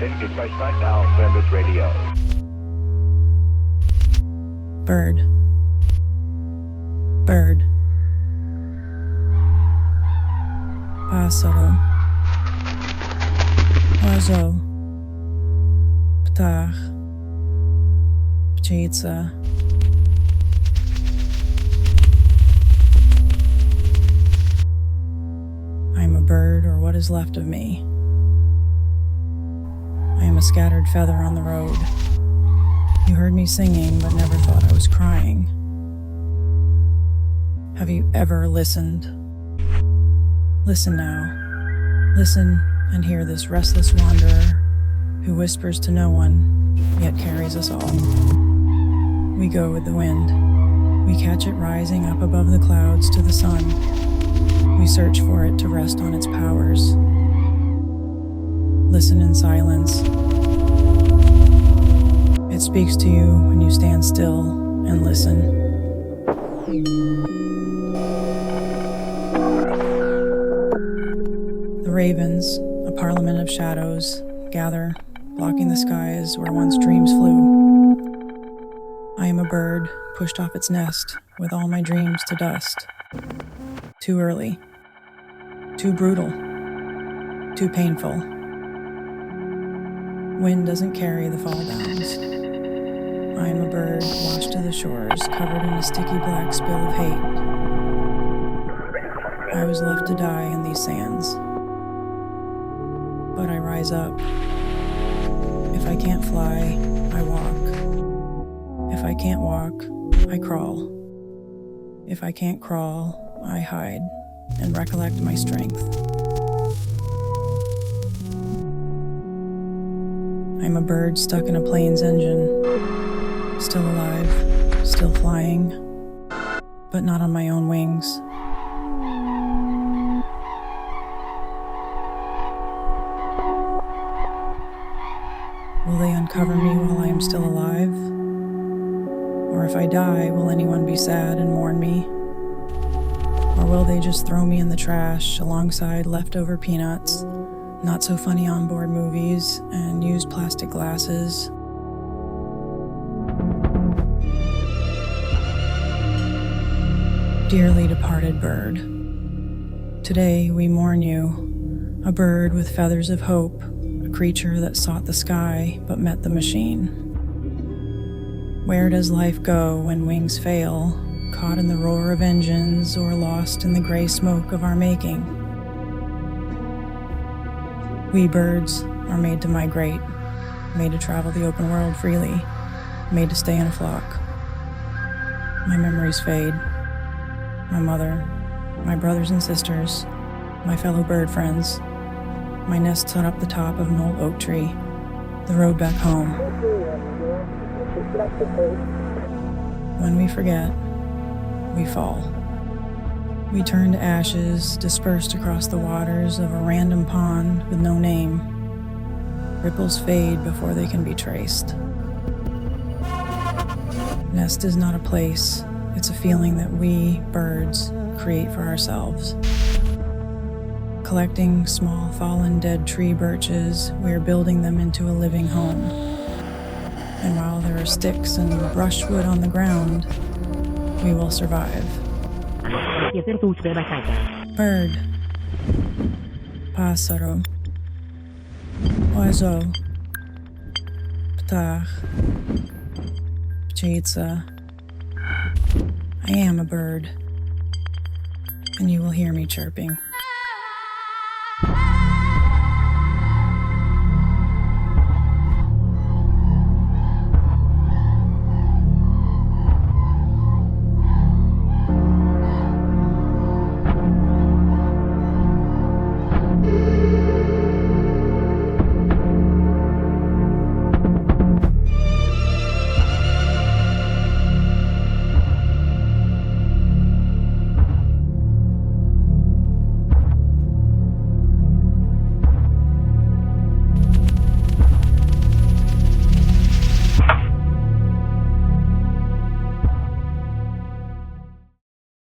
Captain, displacement now, members radio. Bird. Bird. Pássaro. Oizo. Ptach. Ptitsa. I am a bird, or what is left of me. I am a scattered feather on the road. You heard me singing, but never thought I was crying. Have you ever listened? Listen now. Listen and hear this restless wanderer who whispers to no one, yet carries us all. We go with the wind. We catch it rising up above the clouds to the sun. We search for it to rest on its powers. Listen in silence. It speaks to you when you stand still and listen. The ravens, a parliament of shadows, gather, blocking the skies where once dreams flew. I am a bird pushed off its nest with all my dreams to dust. Too early. Too brutal. Too painful. Wind doesn't carry the fall downs. I am a bird washed to the shores, covered in a sticky black spill of hate. I was left to die in these sands. But I rise up. If I can't fly, I walk. If I can't walk, I crawl. If I can't crawl, I hide and recollect my strength. I'm a bird stuck in a plane's engine, still alive, still flying, but not on my own wings. Will they uncover me while I am still alive? Or if I die, will anyone be sad and mourn me? Or will they just throw me in the trash alongside leftover peanuts, not so funny onboard movies, and used plastic glasses? Dearly departed bird, today we mourn you, a bird with feathers of hope, a creature that sought the sky but met the machine. Where does life go when wings fail, caught in the roar of engines or lost in the gray smoke of our making? We birds are made to migrate, made to travel the open world freely, made to stay in a flock. My memories fade. My mother, my brothers and sisters, my fellow bird friends, my nest set up the top of an old oak tree, the road back home. When we forget, we fall. We turn to ashes dispersed across the waters of a random pond with no name. Ripples fade before they can be traced. Nest is not a place, it's a feeling that we, birds, create for ourselves. Collecting small fallen dead tree birches, we are building them into a living home. And while there are sticks and brushwood on the ground, we will survive. Bird. Pássaro. Oizo. Ptach. Ptitsa. I am a bird, and you will hear me chirping.